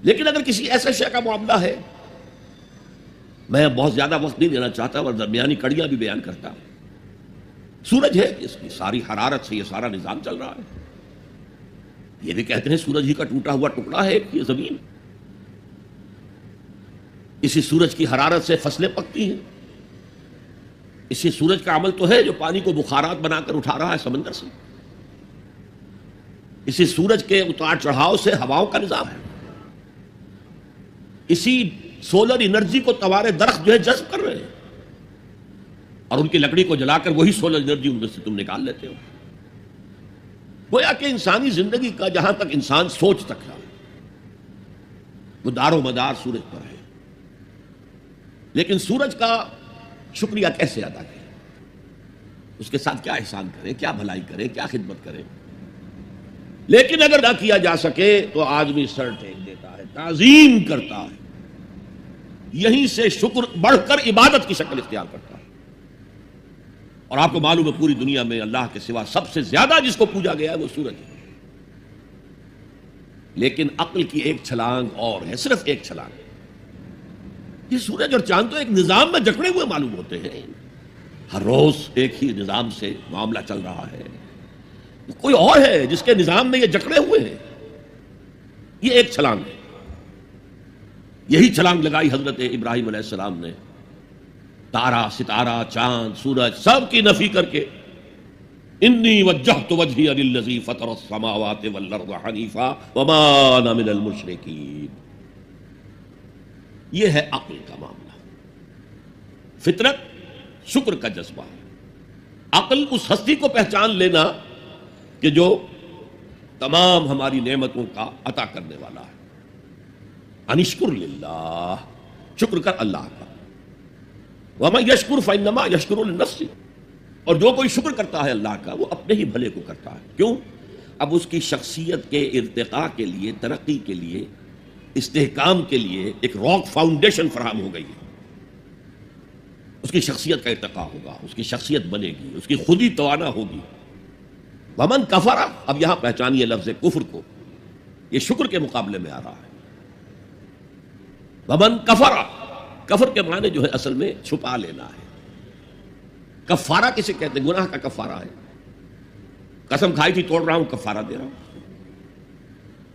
لیکن اگر کسی ایسے شے کا معاملہ ہے، میں بہت زیادہ وقت نہیں دینا چاہتا اور درمیانی کڑیاں بھی بیان کرتا ہوں. سورج ہے، اس کی ساری حرارت سے یہ سارا نظام چل رہا ہے. یہ بھی کہتے ہیں سورج ہی کا ٹوٹا ہوا ٹکڑا ہے یہ زمین. اسی سورج کی حرارت سے فصلیں پکتی ہیں. اسی سورج کا عمل تو ہے جو پانی کو بخارات بنا کر اٹھا رہا ہے سمندر سے. اسی سورج کے اتار چڑھاؤ سے ہواؤں کا نظام ہے. اسی سولر انرجی کو توارے درخت جو ہے جذب کر رہے ہیں، اور ان کی لکڑی کو جلا کر وہی سولر انرجی ان میں سے تم نکال لیتے ہو. گویا کہ انسانی زندگی کا جہاں تک انسان سوچ سکتا ہے وہ دار و مدار سورج پر ہے. لیکن سورج کا شکریہ کیسے ادا کریں، اس کے ساتھ کیا احسان کریں، کیا بھلائی کریں، کیا خدمت کریں. لیکن اگر نہ کیا جا سکے تو آدمی سر ٹیک دیتا ہے، تعظیم کرتا ہے. یہیں سے شکر بڑھ کر عبادت کی شکل اختیار کرتا ہے. اور آپ کو معلوم ہے پوری دنیا میں اللہ کے سوا سب سے زیادہ جس کو پوجا گیا ہے وہ سورج ہے. لیکن عقل کی ایک چھلانگ اور ہے، صرف ایک چھلانگ. یہ سورج اور چاند تو ایک نظام میں جکڑے ہوئے معلوم ہوتے ہیں. ہر روز ایک ہی نظام سے معاملہ چل رہا ہے. کوئی اور ہے جس کے نظام میں یہ جکڑے ہوئے ہیں؟ یہ ایک چھلانگ ہے. یہی چھلانگ لگائی حضرت ابراہیم علیہ السلام نے. تارا، ستارہ، چاند، سورج سب کی نفی کر کے انی وجہت وجہی للذی فطر السماوات والارض حنیفا وما انا من المشرکین. یہ ہے عقل کا معاملہ. فطرت شکر کا جذبہ. عقل اس ہستی کو پہچان لینا کہ جو تمام ہماری نعمتوں کا عطا کرنے والا ہے. انشکر للہ، شکر کر اللہ کا. وَمَن يَشْكُرْ فَإِنَّمَا يَشْكُرُ لِنَفْسِهِ. اور جو کوئی شکر کرتا ہے اللہ کا وہ اپنے ہی بھلے کو کرتا ہے. کیوں؟ اب اس کی شخصیت کے ارتقاء کے لیے، ترقی کے لیے، استحکام کے لیے ایک راک فاؤنڈیشن فراہم ہو گئی ہے. اس کی شخصیت کا ارتقاء ہوگا، اس کی شخصیت بنے گی، اس کی خودی توانا ہوگی. وَمَن كَفَرَ، اب یہاں پہچانیے لفظ کفر کو، یہ شکر کے مقابلے میں آ رہا ہے. وَمَن كَفَرَ، کفر کے معنی جو ہے اصل میں چھپا لینا ہے. کفارہ کسے کہتے ہیں؟ گناہ کا کفارہ ہے. قسم کھائی تھی توڑ رہا ہوں، کفارہ دے رہا ہوں.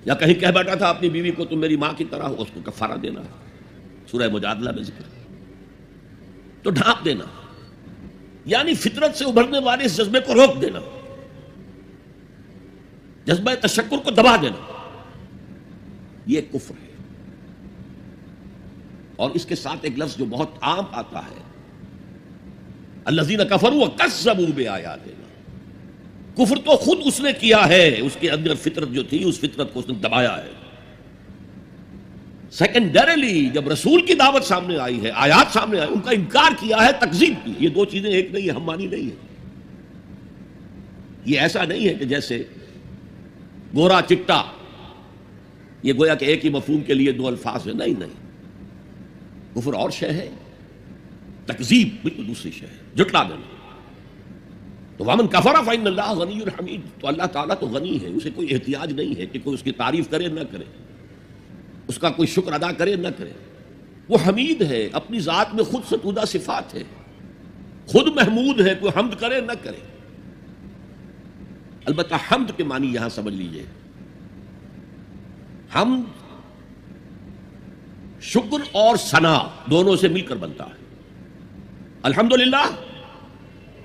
یا کہیں کہہ بیٹھا تھا اپنی بیوی کو تم میری ماں کی طرح ہو، اس کو کفارہ دینا. سورہ مجادلہ میں ذکر. تو ڈھانپ دینا یعنی فطرت سے ابھرنے والے اس جذبے کو روک دینا، جذبہ تشکر کو دبا دینا، یہ کفر ہے. اور اس کے ساتھ ایک لفظ جو بہت عام آتا ہے، الذین کفروا وکذبوا بآیاتنا. کفر تو خود اس نے کیا ہے، اس کے اندر فطرت جو تھی اس فطرت کو اس نے دبایا ہے. سیکنڈریلی جب رسول کی دعوت سامنے آئی ہے، آیات سامنے آئی، ان کا انکار کیا ہے، تکذیب کی. یہ دو چیزیں ایک نہیں ہے، ہم مانی نہیں ہے. یہ ایسا نہیں ہے کہ جیسے گورا چٹا، یہ گویا کہ ایک ہی مفہوم کے لیے دو الفاظ ہیں. نہیں نہیں، کفر اور شے ہے، تکذیب بالکل دوسری شے ہے، جھٹلا دینا. تو وَمَن كَفَرَ فَإِنَّ اللَّهَ غَنِيٌّ حَمِيدٌ. تو اللہ تعالیٰ تو غنی ہے، اسے کوئی احتیاج نہیں ہے کہ کوئی اس کی تعریف کرے نہ کرے، اس کا کوئی شکر ادا کرے نہ کرے. وہ حمید ہے، اپنی ذات میں خود ستودہ صفات ہے، خود محمود ہے، کوئی حمد کرے نہ کرے. البتہ حمد کے معنی یہاں سمجھ لیجئے. حمد شکر اور ثنا دونوں سے مل کر بنتا ہے. الحمدللہ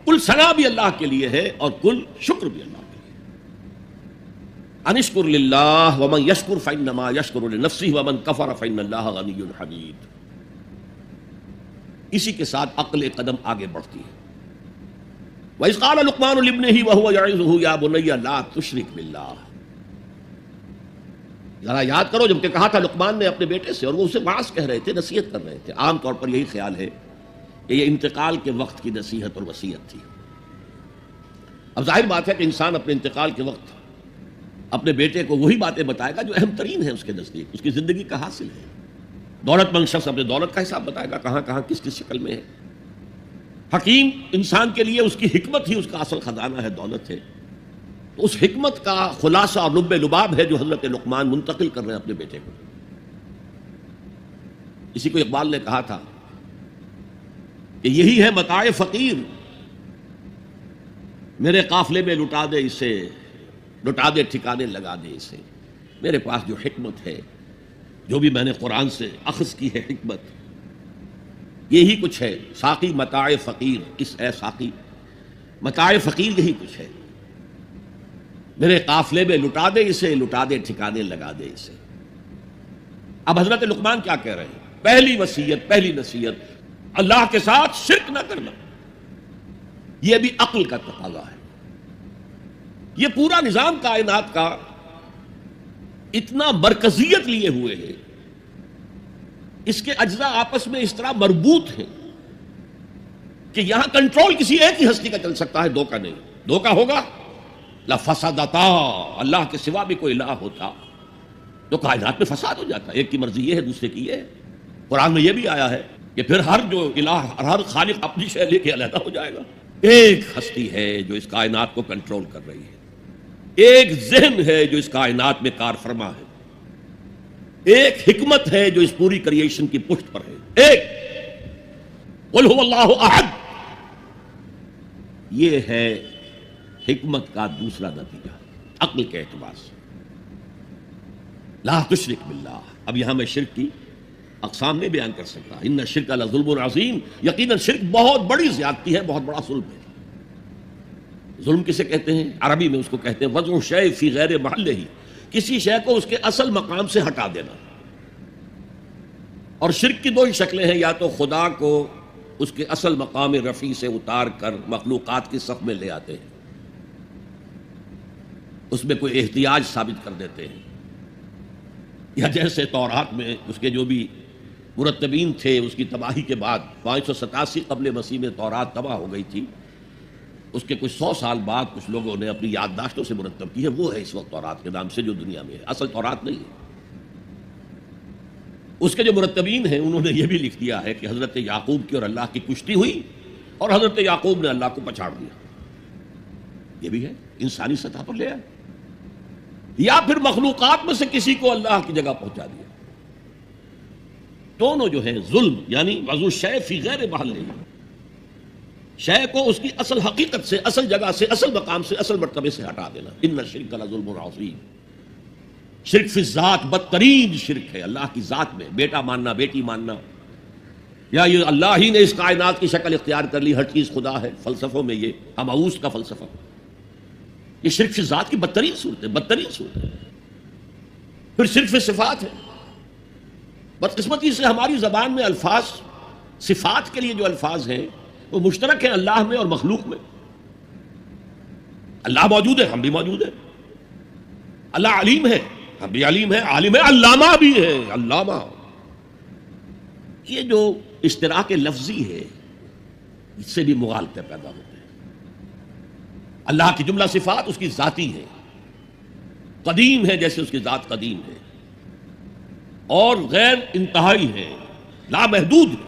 کل ثنا بھی اللہ کے لیے ہے اور کل شکر بھی اللہ کے لیے. انشکر للہ ومن یشکر فانما یشکر لنفسہ ومن کفر فان اللہ غنی حمید. اسی کے ساتھ عقل ایک قدم آگے بڑھتی ہے. وَإِذْ قَالَ لُقْمَانُ لِابْنِهِ وَهُوَ يَعِظُهُ يَا بُنَيَّ لَا تُشْرِكْ بِاللَّهِ. ذرا یاد کرو جب کہ کہا تھا لقمان نے اپنے بیٹے سے، اور وہ اسے واعظ کہہ رہے تھے، نصیحت کر رہے تھے. عام طور پر یہی خیال ہے کہ یہ انتقال کے وقت کی نصیحت اور وصیت تھی. اب ظاہر بات ہے کہ انسان اپنے انتقال کے وقت اپنے بیٹے کو وہی باتیں بتائے گا جو اہم ترین ہیں اس کے نزدیک، اس کی زندگی کا حاصل ہے. دولت مند شخص اپنے دولت کا حساب بتائے گا، کہاں کہاں کس کس شکل میں ہے. حکیم انسان کے لیے اس کی حکمت ہی اس کا اصل خزانہ ہے، دولت ہے. تو اس حکمت کا خلاصہ اور لب لباب ہے جو حضرت لقمان منتقل کر رہے ہیں اپنے بیٹے کو. اسی کو اقبال نے کہا تھا کہ یہی ہے متاع فقیر، میرے قافلے میں لٹا دے اسے، لٹا دے ٹھکانے لگا دے اسے۔ میرے پاس جو حکمت ہے، جو بھی میں نے قرآن سے اخذ کی ہے حکمت، یہی کچھ ہے۔ ساقی متاع فقیر، اس اے ساقی متاع فقیر یہی کچھ ہے، میرے قافلے میں لٹا دے اسے، لٹا دے ٹھکانے لگا دے اسے۔ اب حضرت لقمان کیا کہہ رہے ہیں؟ پہلی وصیت، پہلی نصیحت، اللہ کے ساتھ شرک نہ کرنا۔ یہ بھی عقل کا تقاضا ہے۔ یہ پورا نظام کائنات کا اتنا مرکزیت لیے ہوئے ہے، اس کے اجزاء آپس میں اس طرح مربوط ہیں کہ یہاں کنٹرول کسی ایک ہی ہستی کا چل سکتا ہے، دو کا نہیں۔ دو کا ہوگا لفسدتا، اللہ کے سوا بھی کوئی الہ ہوتا تو کائنات میں فساد ہو جاتا۔ ایک کی مرضی یہ ہے، دوسرے کی یہ ہے۔ قرآن میں یہ بھی آیا ہے کہ پھر ہر جو الہ، ہر خالق اپنی شے لے کے علیحدہ ہو جائے گا۔ ایک ہستی ہے جو اس کائنات کو کنٹرول کر رہی ہے، ایک ذہن ہے جو اس کائنات میں کار فرما ہے، ایک حکمت ہے جو اس پوری کریشن کی پشت پر ہے۔ ایک قل هو اللہ احد، یہ ہے حکمت کا دوسرا نتیجہ عقل کے اعتبار سے۔ لا تشرک باللہ، اب یہاں میں شرک کی اقسام نہیں بیان کر سکتا۔ ان الشرک لظلم عظیم، یقیناً شرک بہت بڑی زیادتی ہے، بہت بڑا ظلم ہے۔ ظلم کسے کہتے ہیں؟ عربی میں اس کو کہتے ہیں وضع الشیء فی غیر محلہ، کسی شے کو اس کے اصل مقام سے ہٹا دینا۔ اور شرک کی دو ہی شکلیں ہیں، یا تو خدا کو اس کے اصل مقام رفیع سے اتار کر مخلوقات کی صف میں لے آتے ہیں، اس میں کوئی احتیاج ثابت کر دیتے ہیں، یا جیسے تورات میں اس کے جو بھی مرتبین تھے، اس کی تباہی کے بعد 587 قبل مسیح میں تورات تباہ ہو گئی تھی، اس کے کچھ 100 سال بعد کچھ لوگوں نے اپنی یادداشتوں سے مرتب کی ہے، وہ ہے اس وقت تورات کے نام سے جو دنیا میں ہے، اصل تورات نہیں ہے۔ اس کے جو مرتبین ہیں انہوں نے یہ بھی لکھ دیا ہے کہ حضرت یعقوب کی اور اللہ کی کشتی ہوئی اور حضرت یعقوب نے اللہ کو پچھاڑ دیا۔ یہ بھی ہے، انسانی سطح پر لے آئے، یا پھر مخلوقات میں سے کسی کو اللہ کی جگہ پہنچا دیا۔ دونوں جو ہیں ظلم، یعنی وضع الشیء فی غیر محلہ، شے کو اس کی اصل حقیقت سے، اصل جگہ سے، اصل مقام سے، اصل مرتبے سے ہٹا دینا۔ ان الشرک لظلم عظیم، شرک فی الذات بدترین شرک ہے، اللہ کی ذات میں بیٹا ماننا، بیٹی ماننا، یا یہ اللہ ہی نے اس کائنات کی شکل اختیار کر لی، ہر چیز خدا ہے۔ فلسفوں میں یہ ہماؤس کا فلسفہ، یہ شرک فی ذات کی بدترین صورت ہے، بدترین صورت ہے۔ پھر شرک فی صفات ہے۔ بدقسمتی سے ہماری زبان میں الفاظ، صفات کے لیے جو الفاظ ہیں وہ مشترک ہیں اللہ میں اور مخلوق میں۔ اللہ موجود ہے، ہم بھی موجود ہیں۔ اللہ علیم ہے، ہم بھی علیم ہے، عالم ہے، علامہ بھی ہے، علامہ۔ یہ جو اشتراک لفظی ہے، اس سے بھی مغالطے پیدا ہوتے ہیں۔ اللہ کی جملہ صفات اس کی ذاتی ہے، قدیم ہے جیسے اس کی ذات قدیم ہے، اور غیر انتہائی ہے، لامحدود ہے،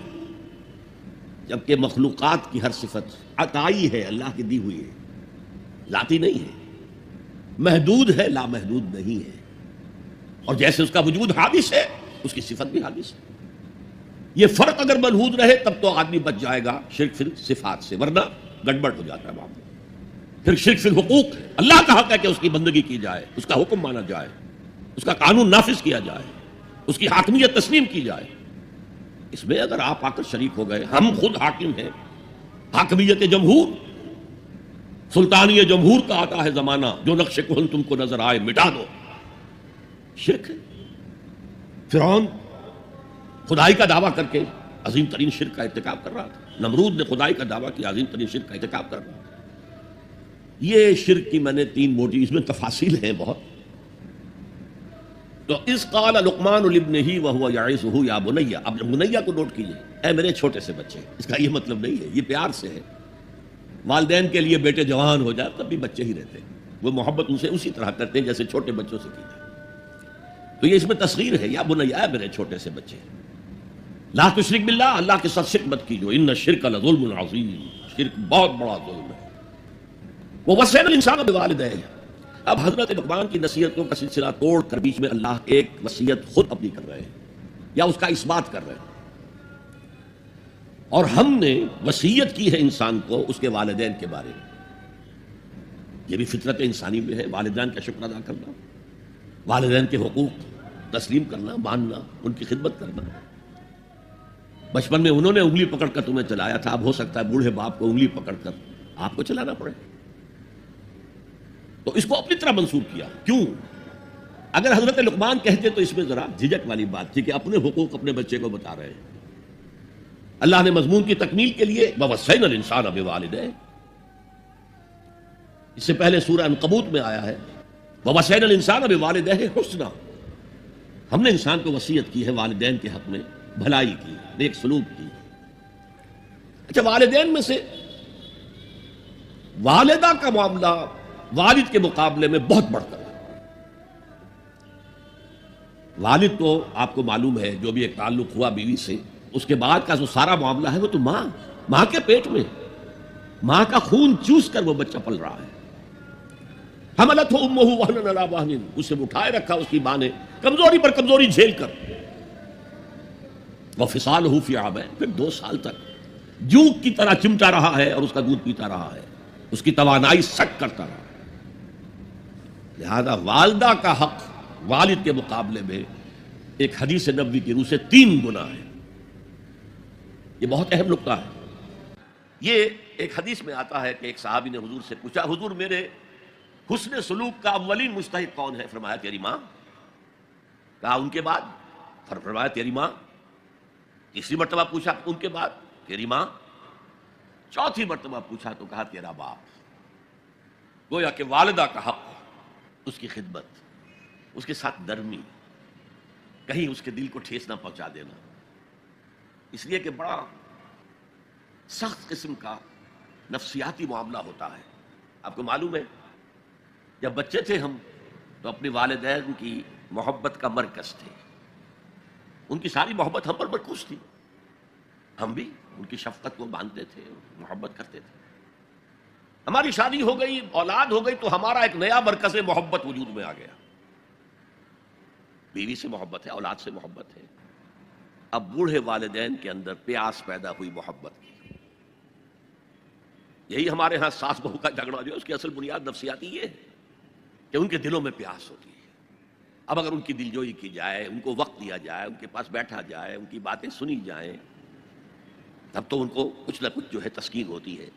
جبکہ مخلوقات کی ہر صفت عطائی ہے، اللہ کی دی ہوئی ہے، ذاتی نہیں ہے، محدود ہے، لامحدود نہیں ہے۔ اور جیسے اس کا وجود حادث ہے، اس کی صفت بھی حادث ہے۔ یہ فرق اگر ملحوظ رہے تب تو آدمی بچ جائے گا شرک فی صفات سے، ورنہ گڑبڑ ہو جاتا ہے معاملہ۔ پھر شرک فی الحقوق ہے، اللہ کا حق ہے کہ اس کی بندگی کی جائے، اس کا حکم مانا جائے، اس کا قانون نافذ کیا جائے، اس کی حاکمیت تسلیم کی جائے۔ اس میں اگر آپ آ کر شریک ہو گئے، ہم خود حاکم ہیں، حاکمیت جمہور، سلطانی جمہور کا آتا ہے زمانہ، جو نقش کہن تم کو نظر آئے مٹا دو، شرک ہے۔ فرعون خدائی کا دعویٰ کر کے عظیم ترین شرک کا ارتکاب کر رہا تھا، نمرود نے خدائی کا دعویٰ کیا، عظیم ترین شرک کا ارتکاب کر رہا تھا۔ یہ شرک کی میں نے 3 موٹی، اس میں تفاصیل ہیں بہت۔ تو اذ قال لقمان لابنہ وہو یعظہ یا بنی، اب بنیہ کو نوٹ کیجئے، اے میرے چھوٹے سے بچے، اس کا یہ مطلب نہیں ہے، یہ پیار سے ہے۔ والدین کے لیے بیٹے جوان ہو جائے تب بھی بچے ہی رہتے ہیں، وہ محبت ان سے اسی طرح کرتے ہیں جیسے چھوٹے بچوں سے کی جائے۔ تو یہ اس میں تصغیر ہے، یا بنی، اے میرے چھوٹے سے بچے، لا تشرک باللہ، اللہ کے ساتھ شرک مت کیجو، ان الشرک لظلم عظیم، شرک بہت بڑا ظلم ہے۔ ووصینا الانسان بوالدیہ، اب حضرت لقمان کی نصیحتوں کا سلسلہ توڑ کر بیچ میں اللہ ایک وصیت خود اپنی کر رہے ہیں، یا اس کا اثبات کر رہے ہیں۔ اور ہم نے وصیت کی ہے انسان کو اس کے والدین کے بارے میں. یہ بھی فطرت انسانی میں ہے، والدین کا شکر ادا کرنا، والدین کے حقوق تسلیم کرنا، ماننا، ان کی خدمت کرنا. بچپن میں انہوں نے انگلی پکڑ کر تمہیں چلایا تھا، اب ہو سکتا ہے بوڑھے باپ کو انگلی پکڑ کر آپ کو چلانا پڑے. تو اس کو اپنی طرح منسوخ کیا. کیوں؟ اگر حضرت لقمان کہتے تو اس میں ذرا جھجک والی بات تھی کہ اپنے حقوق اپنے بچے کو بتا رہے ہیں. اللہ نے مضمون کی تکمیل کے لیے وَوَصَّيْنَا الْإِنسَانَ بِوَالِدَيْهِ، اس سے پہلے سورہ عنکبوت میں آیا ہے وَوَصَّيْنَا الْإِنسَانَ بِوَالِدَيْهِ حُسْنًا، ہم نے انسان کو وصیت کی ہے والدین کے حق میں بھلائی کی، نیک سلوک کی. اچھا، والدین میں سے والدہ کا معاملہ والد کے مقابلے میں بہت بڑھ کر ہے. والد تو آپ کو معلوم ہے جو بھی ایک تعلق ہوا بیوی سے، اس کے بعد کا جو سارا معاملہ ہے وہ تو ماں کے پیٹ میں، ماں کا خون چوس کر وہ بچہ پل رہا ہے. حملتہ امہ وہنا علی وہن، اسے اٹھائے رکھا اس کی ماں نے کمزوری پر کمزوری جھیل کر. وفصالہ فی عامین، پھر 2 سال تک جوک کی طرح چمٹا رہا ہے اور اس کا دودھ پیتا رہا ہے، اس کی توانائی سک کرتا رہا. لہذا والدہ کا حق والد کے مقابلے میں ایک حدیث نبوی کی روح سے 3 گنا ہے. یہ بہت اہم نقطہ ہے. یہ ایک حدیث میں آتا ہے کہ ایک صحابی نے حضور سے پوچھا، حضور میرے حسن سلوک کا اولین مستحق کون ہے؟ فرمایا تیری ماں. کہا ان کے بعد؟ فرمایا تیری ماں. تیسری مرتبہ پوچھا ان کے بعد؟ تیری ماں. چوتھی مرتبہ پوچھا تو کہا تیرا باپ. گویا کہ والدہ کا حق، اس کی خدمت، اس کے ساتھ نرمی، کہیں اس کے دل کو ٹھیس نہ پہنچا دینا. اس لیے کہ بڑا سخت قسم کا نفسیاتی معاملہ ہوتا ہے. آپ کو معلوم ہے جب بچے تھے ہم تو اپنے والدین کی محبت کا مرکز تھے. ان کی ساری محبت ہم پر مرکوز تھی، ہم بھی ان کی شفقت کو مانتے تھے، محبت کرتے تھے. ہماری شادی ہو گئی، اولاد ہو گئی تو ہمارا ایک نیا مرکز محبت وجود میں آ گیا. بیوی سے محبت ہے، اولاد سے محبت ہے. اب بوڑھے والدین کے اندر پیاس پیدا ہوئی محبت کی. یہی ہمارے ہاں ساس بہو کا جھگڑا جو ہے اس کی اصل بنیاد نفسیاتی یہ ہے کہ ان کے دلوں میں پیاس ہوتی ہے. اب اگر ان کی دلجوئی کی جائے، ان کو وقت دیا جائے، ان کے پاس بیٹھا جائے، ان کی باتیں سنی جائیں، تب تو ان کو کچھ نہ کچھ جو ہے تسکین ہوتی ہے.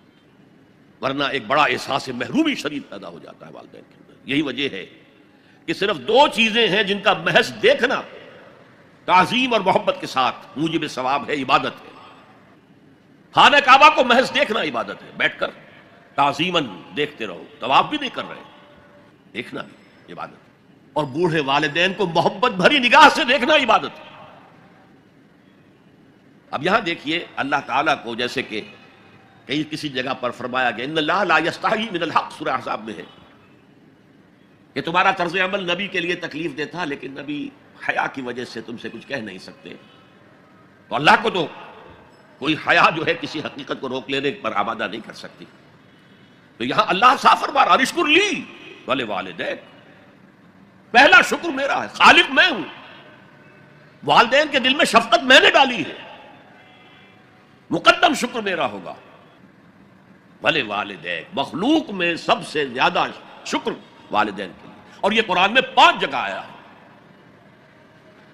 ورنہ ایک بڑا احساس محرومی شدید پیدا ہو جاتا ہے والدین کے اندر. یہی وجہ ہے کہ صرف 2 چیزیں ہیں جن کا محض دیکھنا تعظیم اور محبت کے ساتھ موجب ثواب ہے، عبادت ہے. خانہ کعبہ کو محض دیکھنا عبادت ہے، بیٹھ کر تعظیماً دیکھتے رہو، طواف بھی نہیں کر رہے، دیکھنا بھی عبادت ہے. اور بوڑھے والدین کو محبت بھری نگاہ سے دیکھنا عبادت ہے. اب یہاں دیکھیے اللہ تعالیٰ کو جیسے کہ کہیں کسی جگہ پر فرمایا گیا ان اللہ لا یستحی من الحق، سورہ احزاب میں ہے کہ تمہارا طرز عمل نبی کے لیے تکلیف دہ تھا لیکن نبی حیا کی وجہ سے تم سے کچھ کہہ نہیں سکتے. تو اللہ کو تو کوئی حیا جو ہے کسی حقیقت کو روک لینے پر آمادہ نہیں کر سکتی. تو یہاں اللہ صاف فرما رہا اشکر لی ولے والدیک، پہلا شکر میرا ہے، خالق میں ہوں، والدین کے دل میں شفقت میں نے ڈالی ہے، مقدم شکر میرا ہوگا. ولے والدیک، مخلوق میں سب سے زیادہ شکر والدین کے لیے. اور یہ قرآن میں 5 جگہ آیا ہے.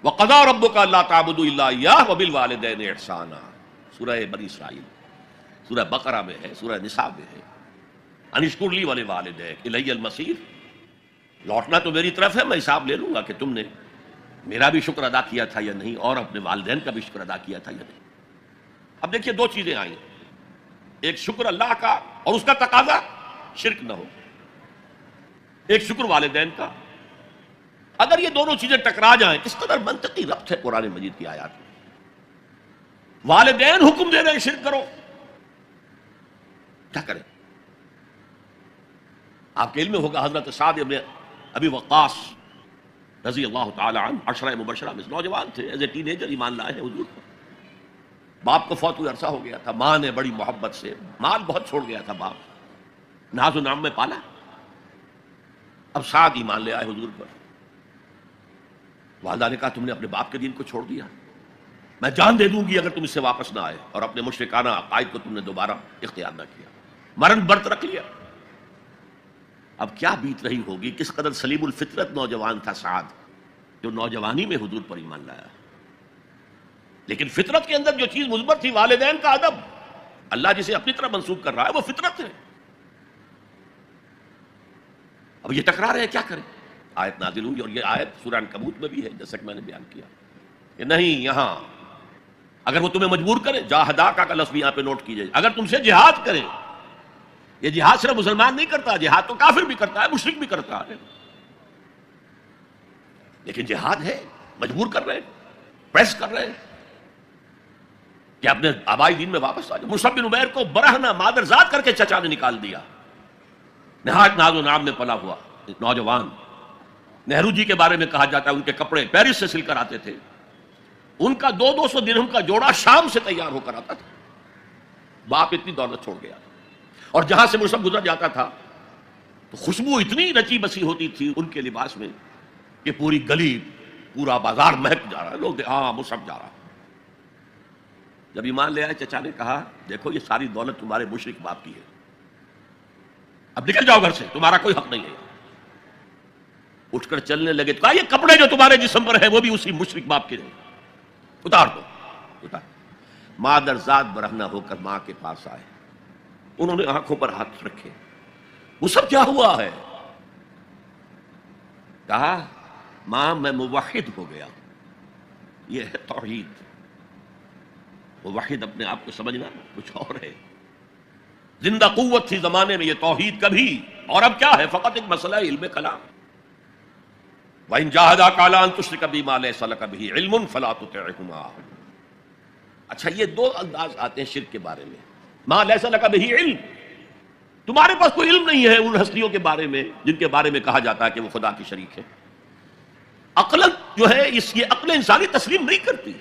وَقَضَىٰ رَبُّكَ أَلَّا تَعْبُدُوا إِلَّا إِيَّاهُ وَبِالْوَالِدَيْنِ إِحْسَانًا، سورہ بنی اسرائیل، سورہ بقرہ میں ہے، سورہ نساء میں ہے. ان اشکر لی ولوالدیک الی المصیر، لوٹنا تو میری طرف ہے، میں حساب لے لوں گا کہ تم نے میرا بھی شکر ادا کیا تھا یا نہیں اور اپنے والدین کا بھی شکر ادا کیا تھا یا نہیں. اب دیکھیے 2 چیزیں آئیں، ایک شکر اللہ کا اور اس کا تقاضا شرک نہ ہو، ایک شکر والدین کا. اگر یہ دونوں چیزیں ٹکرا جائیں، کس قدر منطقی ربط ہے قرآن مجید کی آیات میں. والدین حکم دے رہے ہیں شرک کرو، کیا کریں؟ آپ کے علم میں ہوگا حضرت سعد ابن ابی وقاص رضی اللہ تعالی عنہ 10 مبشرہ میں نوجوان تھے، ایز اے ٹین ایجر ایمان لائے ہیں حضور پر. باپ کو فوت ہوئے عرصہ ہو گیا تھا، ماں نے بڑی محبت سے، مال بہت چھوڑ گیا تھا باپ، ناز و نام میں پالا. اب سعد ایمان لے آئے حضور پر. والدہ نے کہا تم نے اپنے باپ کے دین کو چھوڑ دیا. میں جان دے دوں گی اگر تم اس سے واپس نہ آئے اور اپنے مشرکانہ عقائد کو تم نے دوبارہ اختیار نہ کیا. مرن برت رکھ لیا. اب کیا بیت رہی ہوگی، کس قدر سلیم الفطرت نوجوان تھا سعد، جو نوجوانی میں حضور پر ایمان لایا. لیکن فطرت کے اندر جو چیز مثبت تھی، والدین کا ادب، اللہ جسے اپنی طرف منسوب کر رہا ہے وہ فطرت ہے. اب یہ ٹکرا رہے ہیں، کیا کریں؟ آیت نازل ہوئی، اور یہ آیت سورہ عنکبوت میں بھی ہے، جیسا کہ میں نے بیان کیا کہ نہیں، یہاں اگر وہ تمہیں مجبور کرے، جاہدا کا لفظ بھی یہاں پہ نوٹ کیجئے، اگر تم سے جہاد کریں، یہ جہاد صرف مسلمان نہیں کرتا، جہاد تو کافر بھی کرتا ہے، مشرک بھی کرتا ہے، لیکن جہاد ہے، مجبور کر رہے ہیں، پریس کر رہے ہیں کہ اپنے آبائی دین میں واپس آ جائے. مصعب بن عمیر کو برہنہ مادرزاد کر کے چچا نے نکال دیا. نہایت ناز و نام میں پلا ہوا نوجوان. نہرو جی کے بارے میں کہا جاتا ہے ان کے کپڑے پیرس سے سل کر آتے تھے، ان کا 200 درہم کا جوڑا شام سے تیار ہو کر آتا تھا. باپ اتنی دولت چھوڑ گیا، اور جہاں سے مصعب گزر جاتا تھا تو خوشبو اتنی رچی بسی ہوتی تھی ان کے لباس میں کہ پوری گلی، پورا بازار مہک جا رہا ہے. لوگ ہاں مصعب جا رہا. جب ایمان لے آئے، چچا نے کہا دیکھو یہ ساری دولت تمہارے مشرک باپ کی ہے، اب نکل جاؤ گھر سے، تمہارا کوئی حق نہیں ہے. اٹھ کر چلنے لگے تو کہا یہ کپڑے جو تمہارے جسم پر ہیں وہ بھی اسی مشرک باپ کے ہیں، اتار دو. اتار. مادرزاد برہنہ ہو کر ماں کے پاس آئے، انہوں نے آنکھوں پر ہاتھ رکھے. وہ سب کیا ہوا ہے؟ کہا ماں میں موحد ہو گیا. یہ ہے توحید. موحد اپنے آپ کو سمجھنا کچھ اور ہے. زندہ قوت تھی زمانے میں یہ توحید کبھی، اور اب کیا ہے؟ فقط ایک مسئلہ علم کلام. وَإِن جَاهَدَاكَ عَلَىٰ أَن تُشْرِكَ بِي مَا لَيْسَ لَكَ بِهِ عِلْمٌ فَلَا تُطِعْهُمَا. اچھا یہ دو انداز آتے ہیں شرک کے بارے میں. مَا لَيْسَ لَكَ بِهِ علم، تمہارے پاس کوئی علم نہیں ہے ان ہستیوں کے بارے میں جن کے بارے میں کہا جاتا ہے کہ وہ خدا کی شریک ہے. عقل جو ہے یہ عقل انسانی تسلیم نہیں کرتی.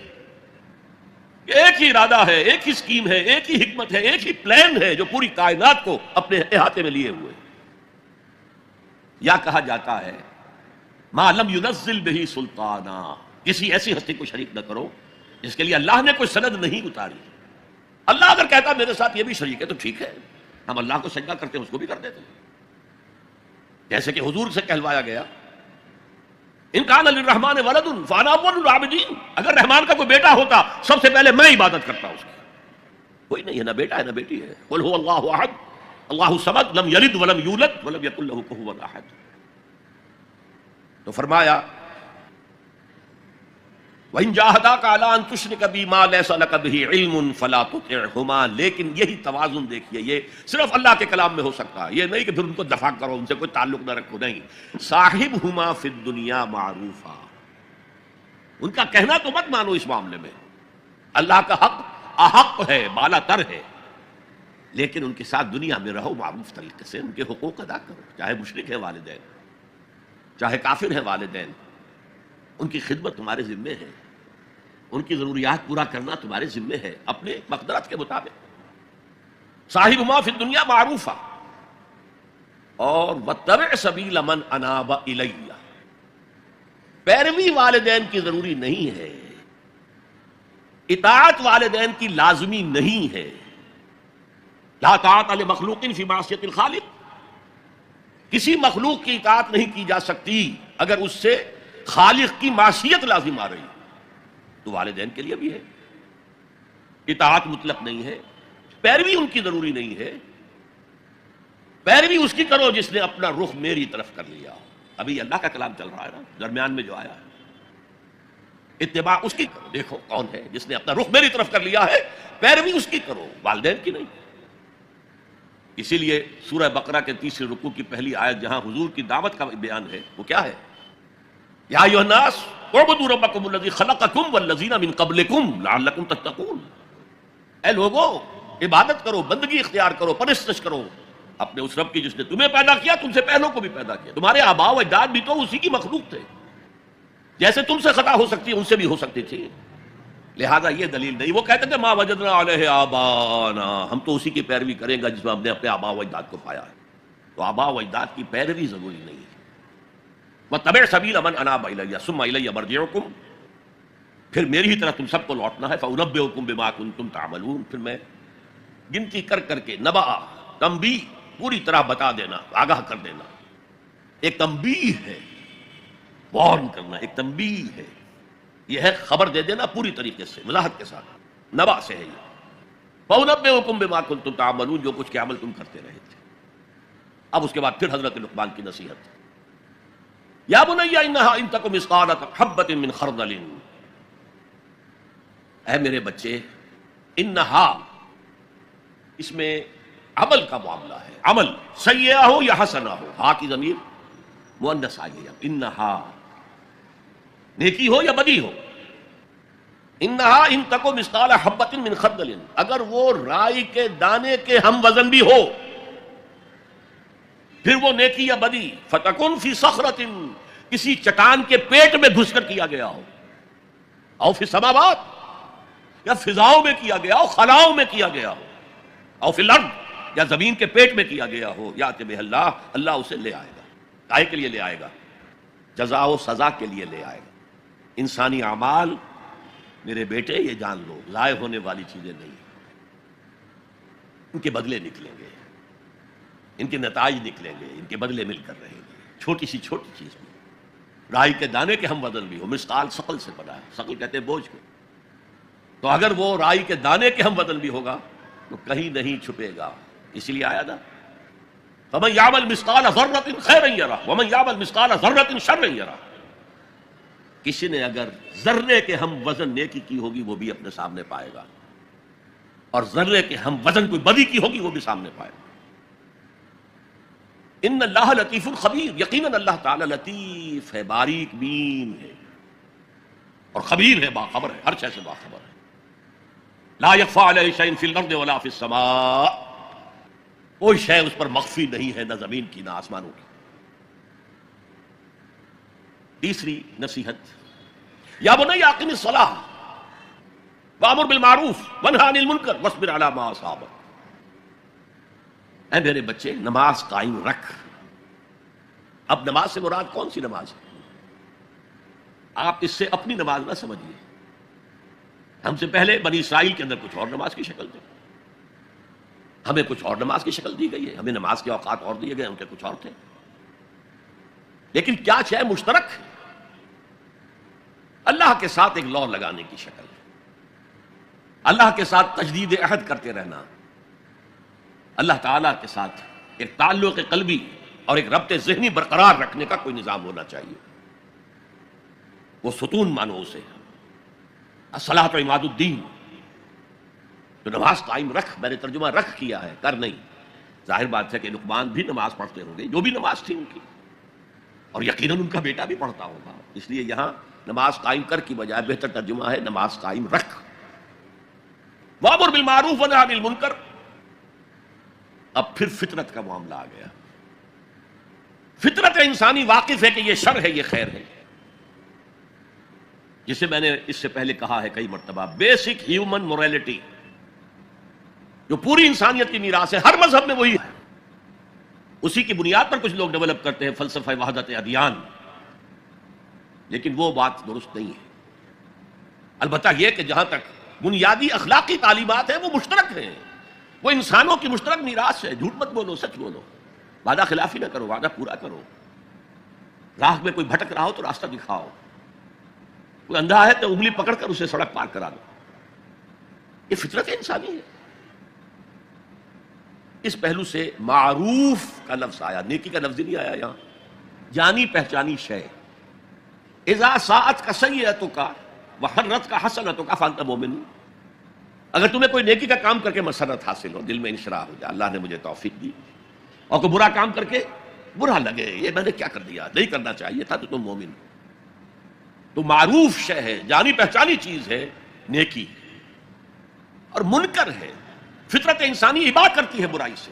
ایک ہی ارادہ ہے، ایک ہی اسکیم ہے، ایک ہی حکمت ہے، ایک ہی پلان ہے جو پوری کائنات کو اپنے احاطے میں لیے ہوئے. یا کہا جاتا ہے ما لم ينزل به سلطانا، کسی ایسی ہستی کو شریک نہ کرو جس کے لیے اللہ نے کوئی سند نہیں اتاری. اللہ اگر کہتا میرے ساتھ یہ بھی شریک ہے تو ٹھیک ہے، ہم اللہ کو سجدہ کرتے ہیں، اس کو بھی کر دیتے ہیں. جیسے کہ حضور سے کہلوایا گیا ان کان للرحمن ولد فانا اول العابدین، اگر رحمان کا کوئی بیٹا ہوتا سب سے پہلے میں عبادت کرتا اس کی. کوئی نہیں ہے، نہ بیٹا ہے نہ بیٹی ہے. قل هو اللہ احد اللہ الصمد لم یلد ولم یولد ولم یکن له کفوا احد. تو فرمایا وَإِن جَاهَدَاكَ عَلَىٰ أَن تُشْرِكَ بِي مَا لَيْسَ لَكَ بِهِ عِلْمٌ فَلَا تُطِعْهُمَا. لیکن یہی توازن دیکھیے، یہ صرف اللہ کے کلام میں ہو سکتا ہے. یہ نہیں کہ پھر ان کو دفاع کرو، ان سے کوئی تعلق نہ رکھو، نہیں. صاحبهما فی الدنیا معروفا، ان کا کہنا تو مت مانو اس معاملے میں. اللہ کا حق احق ہے، بالا تر ہے، لیکن ان کے ساتھ دنیا میں رہو معروف طریقے سے، ان کے حقوق ادا کرو. چاہے مشرک ہے والدین، چاہے کافر ہے والدین، ان کی خدمت تمہارے ذمے ہے، ان کی ضروریات پورا کرنا تمہارے ذمے ہے اپنے مقدرت کے مطابق. صاحبہما فی الدنیا معروفا، اور واتبع سبیل من اناب الی، پیروی والدین کی ضروری نہیں ہے، اطاعت والدین کی لازمی نہیں ہے. لا طاعت لمخلوق فی معصیت الخالق، کسی مخلوق کی اطاعت نہیں کی جا سکتی اگر اس سے خالق کی معصیت لازم آ رہی. تو والدین کے لیے بھی ہے، اطاعت مطلق نہیں ہے، پیروی ان کی ضروری نہیں ہے. پیروی اس کی کرو جس نے اپنا رخ میری طرف کر لیا. ابھی اللہ کا کلام چل رہا ہے نا درمیان میں جو آیا ہے، اتباع اس کی کرو. دیکھو کون ہے جس نے اپنا رخ میری طرف کر لیا ہے، پیروی اس کی کرو، والدین کی نہیں. اسی لیے سورہ بقرہ کے تیسرے رکوع کی پہلی آیت جہاں حضور کی دعوت کا بیان ہے وہ کیا ہے؟ یا ایھا الناس اعبدوا ربکم الذی خلقکم والذین من قبلکم لعلکم تتقون. اے لوگو، عبادت کرو، بندگی اختیار کرو، پرستش کرو اپنے اس رب کی جس نے تمہیں پیدا کیا، تم سے پہلوں کو بھی پیدا کیا. تمہارے آباء و اجداد بھی تو اسی کی مخلوق تھے، جیسے تم سے خطا ہو سکتی ہے ان سے بھی ہو سکتی تھی. لہذا یہ دلیل نہیں. وہ کہتے تھے ما وجدنا علیہ آبانا، ہم تو اسی کی پیروی کریں گا جس میں ہم نے اپنے آباء و اجداد کو پایا ہے. تو آباء و اجداد کی پیروی ضروری نہیں ہے. وَاتَّبِعْ سَبِيلَ مَنْ أَنَابَ إِلَيَّ ثُمَّ إِلَيَّ مَرْجِعُكُمْ، پھر میری ہی طرف تم سب کو لوٹنا ہے. فَأُنَبِّئُكُم بِمَا كُنتُمْ تَعْمَلُونَ. پھر میں گنتی کر کر کے نبا تنبیہ پوری طرح بتا دینا، آگاہ کر دینا. ایک تنبیہ ہے، وارن کرنا، ایک تنبیہ ہے. یہ ہے خبر دے دینا پوری طریقے سے، وضاحت کے ساتھ. نبا سے ہے یہ. فَأُنَبِّئُكُم بِمَا كُنتُمْ تَعْمَلُونَ، جو کچھ کے عمل تم کرتے رہے تھے. اب اس کے بعد پھر حضرت لقمان کی نصیحت. یا بنی انہا ان تک مثقال حبۃ من خردل. اے میرے بچے، انہا اس میں عمل کا معاملہ ہے. عمل سیئہ ہو یا حسنہ ہو، ہا کی ضمیر مؤنث آئی ہے. انہا نیکی ہو یا بدی ہو. انہا ان تک مثقال حبۃ من خردل، اگر وہ رائی کے دانے کے ہم وزن بھی ہو، پھر وہ نیکی یا بدی. فتکن فی صخرۃ، کسی چٹان کے پیٹ میں گھس کر کیا گیا ہو. او فی السماوات، یا فضاؤں میں کیا گیا ہو، خلاؤں میں کیا گیا ہو. او فی الارض، یا زمین کے پیٹ میں کیا گیا ہو. یات بہ اللہ، اللہ اسے لے آئے گا. کائے کے لیے لے آئے گا؟ جزا و سزا کے لیے لے آئے گا. انسانی اعمال میرے بیٹے یہ جان لو ضائع ہونے والی چیزیں نہیں. ان کے بدلے نکلیں گے، ان کے نتائج نکلیں گے، ان کے بدلے مل کر رہیں گے. چھوٹی سی چھوٹی چیز بھی، رائی کے دانے کے ہم وزن بھی ہو. مثقال ثقل سے بنا ہے، ثقل کہتے ہیں بوجھ کو. تو اگر وہ رائی کے دانے کے ہم وزن بھی ہوگا تو کہیں نہیں چھپے گا. اسی لیے آیا نا فَمَن يَعْمَلْ مِثْقَالَ ذَرَّةٍ خَيْرًا يَرَهُ وَمَن يَعْمَلْ مِثْقَالَ ذَرَّةٍ شَرًّا يَرَهُ. کسی نے اگر ذرے کے ہم وزن نیکی کی ہوگی وہ بھی اپنے سامنے پائے گا، اور ذرے کے ہم وزن کوئی بدی کی ہوگی وہ بھی سامنے پائے گا. ان اللہ لطیف خبیر، یقیناً اللہ تعالی لطیف ہے، باریک بین ہے، اور خبیر ہے، باخبر ہے، ہر شے سے باخبر ہے. لا یخفی علیہ شیء فی الارض ولا فی السماء، کوئی شے اس پر مخفی نہیں ہے، نہ زمین کی نہ آسمانوں کی. تیسری نصیحت، یا بنی اقم الصلاۃ وامر بالمعروف وانہی عن المنکر واصبر علی ما اصابک. اے میرے بچے، نماز قائم رکھ. اب نماز سے مراد کون سی نماز ہے؟ آپ اس سے اپنی نماز نہ سمجھیے. ہم سے پہلے بنی اسرائیل کے اندر کچھ اور نماز کی شکل تھی، ہمیں کچھ اور نماز کی شکل دی گئی ہے. ہمیں نماز کے اوقات اور دیے گئے، ان کے کچھ اور تھے. لیکن کیا شے مشترک؟ اللہ کے ساتھ ایک لو لگانے کی شکل، اللہ کے ساتھ تجدید عہد کرتے رہنا، اللہ تعالیٰ کے ساتھ ایک تعلق قلبی اور ایک ربط ذہنی برقرار رکھنے کا کوئی نظام ہونا چاہیے. وہ ستون مانو اسے، الصلاۃ و عماد الدین. تو نماز قائم رکھ، میں نے ترجمہ رکھ کیا ہے، کر نہیں. ظاہر بات ہے کہ لقمان بھی نماز پڑھتے ہوں گے، جو بھی نماز تھی ان کی، اور یقیناً ان کا بیٹا بھی پڑھتا ہوگا. اس لیے یہاں نماز قائم کر کی بجائے بہتر ترجمہ ہے نماز قائم رکھ. وامر بالمعروف ونہی عن المنکر. اب پھر فطرت کا معاملہ آ گیا. فطرت انسانی واقف ہے کہ یہ شر ہے، یہ خیر ہے. جسے میں نے اس سے پہلے کہا ہے کئی مرتبہ، بیسک ہیومن موریلٹی، جو پوری انسانیت کی میراث ہے، ہر مذہب میں وہی ہے. اسی کی بنیاد پر کچھ لوگ ڈیولپ کرتے ہیں فلسفہ وحدت ادیان، لیکن وہ بات درست نہیں ہے. البتہ یہ کہ جہاں تک بنیادی اخلاقی تعلیمات ہیں وہ مشترک ہیں، وہ انسانوں کی مشترک میراث ہے. جھوٹ مت بولو، سچ بولو، وعدہ خلافی نہ کرو، وعدہ پورا کرو. راہ میں کوئی بھٹک رہا ہو تو راستہ دکھاؤ، کوئی اندھا ہے تو انگلی پکڑ کر اسے سڑک پار کرا دو. یہ فطرت انسانی ہے. اس پہلو سے معروف کا لفظ آیا، نیکی کا لفظ نہیں آیا یہاں. جانی پہچانی شے. اذا ساعت کا سیئتک وحرت کا حسنتک فانت مومن. اگر تمہیں کوئی نیکی کا کام کر کے مسرت حاصل ہو، دل میں انشراح ہو جائے، اللہ نے مجھے توفیق دی، اور کوئی برا کام کر کے برا لگے، یہ میں نے کیا کر دیا، نہیں کرنا چاہیے تھا، تو تم مومن ہو. تو معروف شے ہے، جانی پہچانی چیز ہے نیکی، اور منکر ہے. فطرت انسانی ابا کرتی ہے برائی سے.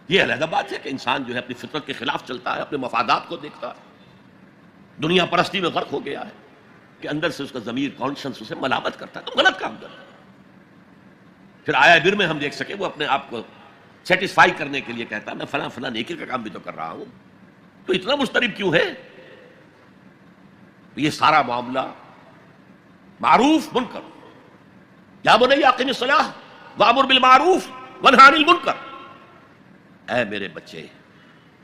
یہ علیحدہ بات ہے کہ انسان جو ہے اپنی فطرت کے خلاف چلتا ہے، اپنے مفادات کو دیکھتا ہے، دنیا پرستی میں غرق ہو گیا ہے کہ اندر سے اس کا ضمیر کانشنس اسے ملامت کرتا ہے، تم غلط کام کر رہے. پھر آیا بر میں ہم دیکھ سکے وہ اپنے آپ کو سیٹسفائی کرنے کے لیے کہتا ہے میں فلاں فلاں نیکی کا کام بھی تو کر رہا ہوں، تو اتنا مضطرب کیوں ہے؟ یہ سارا معاملہ معروف منکر، یا بنی اقم الصلاۃ وامر بالمعروف وانہا عن المنکر، اے میرے بچے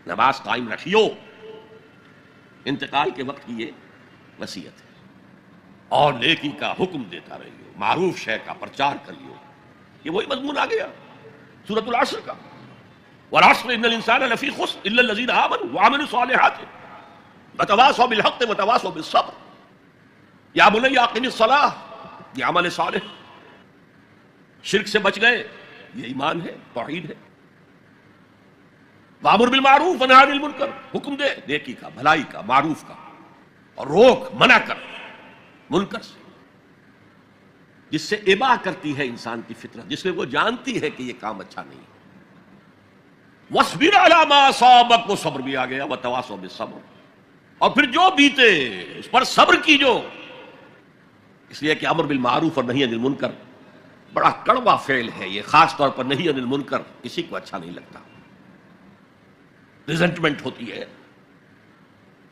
نماز قائم رکھیو، انتقال کے وقت کی یہ وصیت ہے، اور نیکی کا حکم دیتا رہیو، معروف شے کا پرچار کریو۔ یہ وہی مضمون آ گیا سورۃ العصر کا، والعصر ان الانسان لفی خسر الا الذین آمنوا وعملوا الصالحات وتواصوا بالحق وتواصوا بالصبر۔ یا بنی اقم الصلاۃ، یہ عمل صالح، شرک سے بچ گئے، یہ ایمان ہے، توحید ہے۔ وامر بالمعروف ونہی عن المنکر، حکم دے نیکی کا، بھلائی کا، معروف کا، اور روک منع کر منکر سے، جس سے ابا کرتی ہے انسان کی فطرت، جس میں وہ جانتی ہے کہ یہ کام اچھا نہیں ہے۔ وَاصْبِرْ عَلَىٰ مَا أَصَابَكَ، وہ صبر بھی آ گیا، وَتَوَاصَوْا بِالصَّبْرِ، اور پھر جو بیتے اس پر صبر کیجو، اس لیے کہ امر بالمعروف اور نہی عن المنکر بڑا کڑوا فعل ہے یہ، خاص طور پر نہی عن المنکر کسی کو اچھا نہیں لگتا، ریزنٹمنٹ ہوتی ہے۔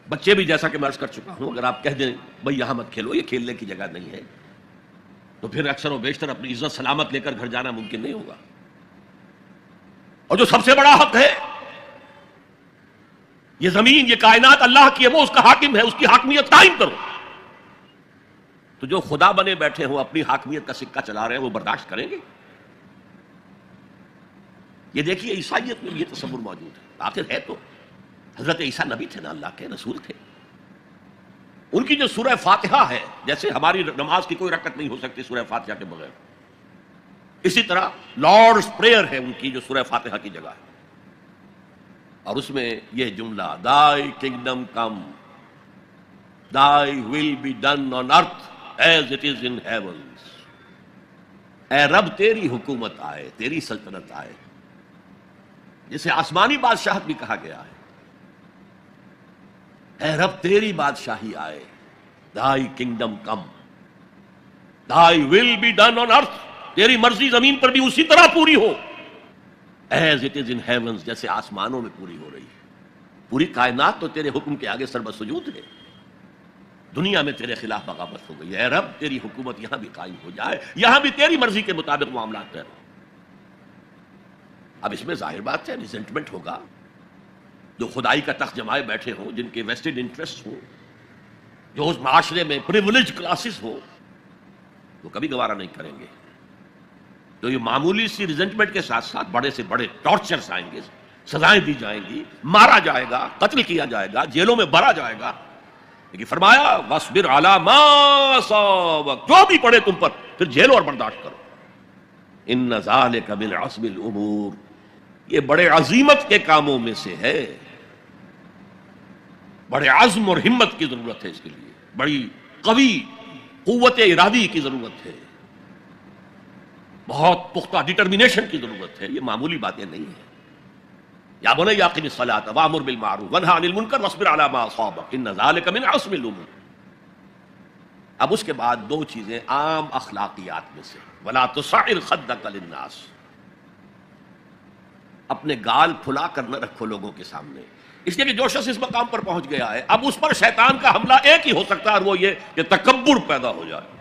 بچے بھی، جیسا کہ میں عرض کر چکا ہوں، اگر آپ کہہ دیں بھئی یہاں مت کھیلو، یہ کھیلنے کی جگہ نہیں ہے، تو پھر اکثر و بیشتر اپنی عزت سلامت لے کر گھر جانا ممکن نہیں ہوگا۔ اور جو سب سے بڑا حق ہے، یہ زمین، یہ کائنات اللہ کی ہے، وہ اس کا حاکم ہے، اس کی حاکمیت قائم کرو۔ تو جو خدا بنے بیٹھے ہوں، اپنی حاکمیت کا سکہ چلا رہے ہیں، وہ برداشت کریں گے؟ یہ دیکھیے عیسائیت میں بھی یہ تصور موجود ہے، آخر ہے تو حضرت عیسیٰ نبی تھے نا، اللہ کے رسول تھے، ان کی جو سورہ فاتحہ ہے، جیسے ہماری نماز کی کوئی رکعت نہیں ہو سکتی سورہ فاتحہ کے بغیر، اسی طرح لارڈز پریئر ہے ان کی جو سورہ فاتحہ کی جگہ ہے، اور اس میں یہ جملہ دائی kingdom come thy will be done on earth as it is in heavens, اے رب تیری حکومت آئے، تیری سلطنت آئے، جسے آسمانی بادشاہت بھی کہا گیا ہے، اے رب تیری بادشاہی آئے، دائی kingdom come thy will be done on ارتھ، تیری مرضی زمین پر بھی اسی طرح پوری ہو as it is in heavens, جیسے آسمانوں میں پوری ہو رہی ہے۔ پوری کائنات تو تیرے حکم کے آگے سربسجود ہے، دنیا میں تیرے خلاف بغاوت ہو گئی، اے رب تیری حکومت یہاں بھی قائم ہو جائے، یہاں بھی تیری مرضی کے مطابق معاملات کرو۔ اب اس میں ظاہر بات ہے ریزنٹمنٹ ہوگا، جو خدائی کا تخت جمائے بیٹھے ہوں، جن کے ویسٹڈ انٹرسٹ ہوں، جو اس معاشرے میں پریولیج کلاسز ہوں، وہ کبھی گوارا نہیں کریں گے۔ تو یہ معمولی سی ریزنٹمنٹ کے ساتھ ساتھ بڑے سے بڑے ٹارچرز آئیں گے، سزائیں دی جائیں گی، مارا جائے گا، قتل کیا جائے گا، جیلوں میں بھرا جائے گا، لیکن فرمایا وَاصْبِرْ عَلَىٰ مَا أَصَابَكَ، جو بھی پڑے تم پر پھر جھیلو اور برداشت کرو۔ إِنَّ ذَلِكَ مِنْ عَزْمِ الْأُمُورِ، یہ بڑے عظیمت کے کاموں میں سے ہے، بڑے عزم اور ہمت کی ضرورت ہے، اس کے لیے بڑی قوی قوت ارادی کی ضرورت ہے، بہت پختہ ڈٹرمنیشن کی ضرورت ہے، یہ معمولی باتیں نہیں ہیں۔ یا بنی اقم الصلاۃ وامر بالمعروف وانہی عن المنکر واصبر علی ما اصابک ان ذلک من عزم الامور۔ اب اس کے بعد دو چیزیں عام اخلاقیات میں سے، ولا تصعر خدک للناس، اپنے گال پھلا کر نہ رکھو لوگوں کے سامنے، اس لیے کہ جو شخص اس مقام پر پہنچ گیا ہے اب اس پر شیطان کا حملہ ایک ہی ہو سکتا ہے، اور وہ یہ کہ تکبر پیدا ہو جائے،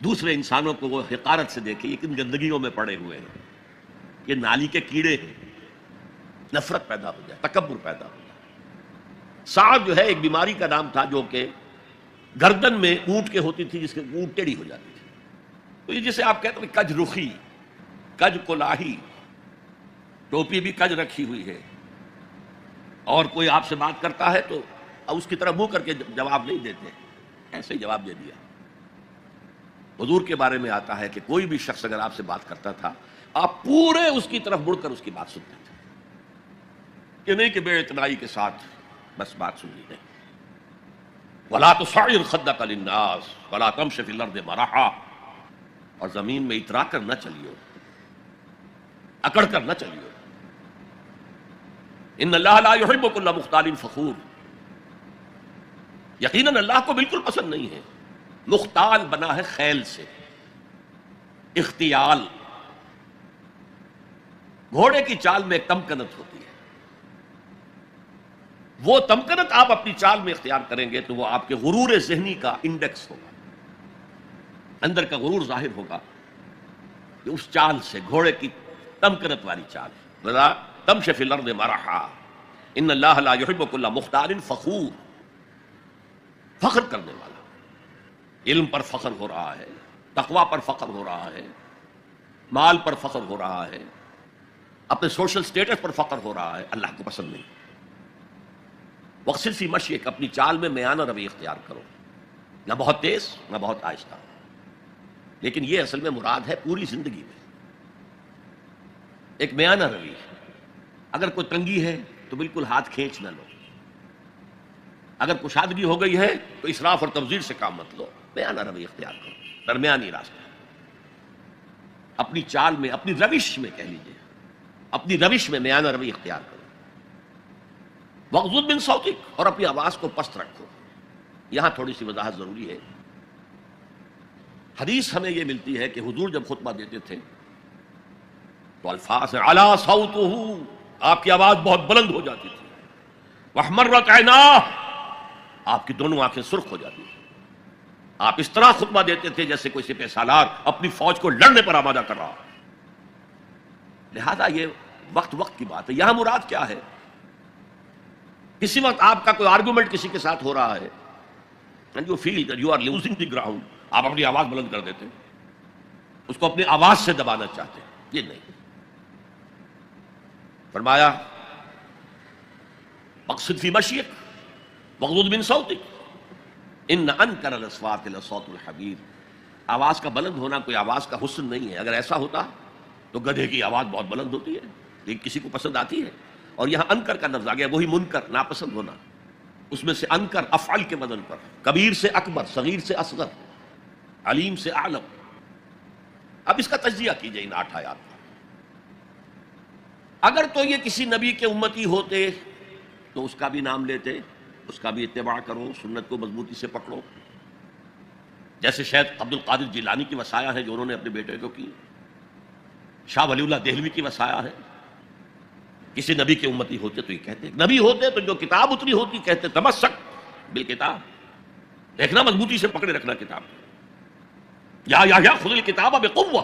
دوسرے انسانوں کو وہ حقارت سے دیکھے، یہ کن گندگیوں میں پڑے ہوئے ہیں، یہ نالی کے کیڑے ہیں، نفرت پیدا ہو جائے، تکبر پیدا ہو جائے۔ سعد جو ہے ایک بیماری کا نام تھا جو کہ گردن میں اونٹ کے ہوتی تھی، جس کے اونٹ ٹیڑھی ہو جاتی تھی، تو یہ جسے آپ کہتے ہیں کج رخی، کج کلاہی، ٹوپی بھی کج رکھی ہوئی ہے، اور کوئی آپ سے بات کرتا ہے تو اس کی طرف منہ کر کے جواب نہیں دیتے، ایسے ہی جواب دے دیا۔ حضور کے بارے میں آتا ہے کہ کوئی بھی شخص اگر آپ سے بات کرتا تھا آپ پورے اس کی طرف مڑ کر اس کی بات سنتے تھے، یہ نہیں کہ بے اعتنائی کے ساتھ بس بات سننی نہیں۔ وَلَا تُصَعِّرْ خَدَّكَ لِلنَّاسِ وَلَا تَمْشِ فِي الْأَرْضِ مَرَحًا، اور زمین میں اترا کر نہ چلیو، اکڑ کر نہ چلیو۔ ان اللہ لا يحب كل مختال فخور، یقیناً اللہ کو بالکل پسند نہیں ہے مختال بنا ہے خیل سے، اختیال، گھوڑے کی چال میں ایک تمکنت ہوتی ہے، وہ تمکنت آپ اپنی چال میں اختیار کریں گے تو وہ آپ کے غرور ذہنی کا انڈیکس ہوگا، اندر کا غرور ظاہر ہوگا کہ اس چال سے، گھوڑے کی تمکنت والی چال، ذرا تمشی فی الارض مرحا ان اللہ لا یحب کل مختال فخور، فخر کرنے والا، علم پر فخر ہو رہا ہے، تقوی پر فخر ہو رہا ہے، مال پر فخر ہو رہا ہے، اپنے سوشل سٹیٹس پر فخر ہو رہا ہے، اللہ کو پسند نہیں۔ وقصد فی مشیک، اپنی چال میں میانہ روی اختیار کرو، نہ بہت تیز نہ بہت آہستہ، لیکن یہ اصل میں مراد ہے پوری زندگی میں ایک میانہ روی۔ اگر کوئی تنگی ہے تو بالکل ہاتھ کھینچ نہ لو، اگر کشادگی ہو گئی ہے تو اسراف اور تبذیر سے کام مت لو، میانہ روی اختیار کرو، درمیانی راستہ، اپنی چال میں، اپنی روش میں، کہہ لیجیے اپنی روش میں میانہ روی اختیار کرو۔ وغضض من صوتک، اور اپنی آواز کو پست رکھو۔ یہاں تھوڑی سی وضاحت ضروری ہے۔ حدیث ہمیں یہ ملتی ہے کہ حضور جب خطبہ دیتے تھے تو الفاظ علی صوتہ، آپ کی آواز بہت بلند ہو جاتی تھی، واحمرت عیناہ، آپ کی دونوں آنکھیں سرخ ہو جاتی تھی۔ آپ اس طرح خطبہ دیتے تھے جیسے کوئی سپہ سالار اپنی فوج کو لڑنے پر آمادہ کر رہا۔ لہذا یہ وقت کی بات ہے۔ یہاں مراد کیا ہے؟ کسی وقت آپ کا کوئی آرگومنٹ کسی کے ساتھ ہو رہا ہے and you feel that you are losing the ground، آپ اپنی آواز بلند کر دیتے، اس کو اپنی آواز سے دبانا چاہتے ہیں، یہ نہیں۔ فرمایا مقصد فی مشیک وغضض من صوتک ان انکر الاصوات لصوت الحمیر، آواز کا بلند ہونا کوئی آواز کا حسن نہیں ہے۔ اگر ایسا ہوتا تو گدھے کی آواز بہت بلند ہوتی ہے، لیکن کسی کو پسند آتی ہے۔ اور یہاں انکر کا لفظ آ گیا، وہی منکر، ناپسند ہونا، اس میں سے انکر افعل کے وزن پر، کبیر سے اکبر، صغیر سے اصغر، علیم سے اعلم۔ اب اس کا تجزیہ کیجئے ان 8 آیات کا۔ اگر تو یہ کسی نبی کے امتی ہوتے تو اس کا بھی نام لیتے، اس کا بھی اتباع کرو، سنت کو مضبوطی سے پکڑو، جیسے شیخ عبد القادر جیلانی کی وصایا ہے جو انہوں نے اپنے بیٹے کو کی، شاہ ولی اللہ دہلوی کی وصایا ہے۔ کسی نبی کے امتی ہوتے تو یہ کہتے، نبی ہوتے تو جو کتاب اتری ہوتی کہتے تمسک بالکتاب، دیکھنا مضبوطی سے پکڑے رکھنا کتاب، یا خذ الکتاب بقوہ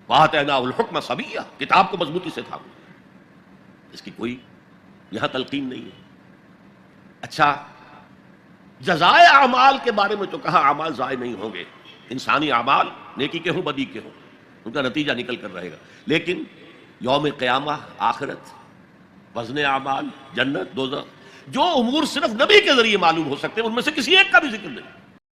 وآتیناہ الحکم صبیہ، کتاب کو مضبوطی سے تھامو۔ اس کی کوئی یہاں تلقین نہیں ہے۔ اچھا، جزائے اعمال کے بارے میں تو کہا اعمال ضائع نہیں ہوں گے، انسانی اعمال نیکی کے ہوں بدی کے ہوں، ان کا نتیجہ نکل کر رہے گا، لیکن یوم قیامہ، آخرت، وزن اعمال، جنت، دوزخ، جو امور صرف نبی کے ذریعے معلوم ہو سکتے ہیں ان میں سے کسی ایک کا بھی ذکر نہیں۔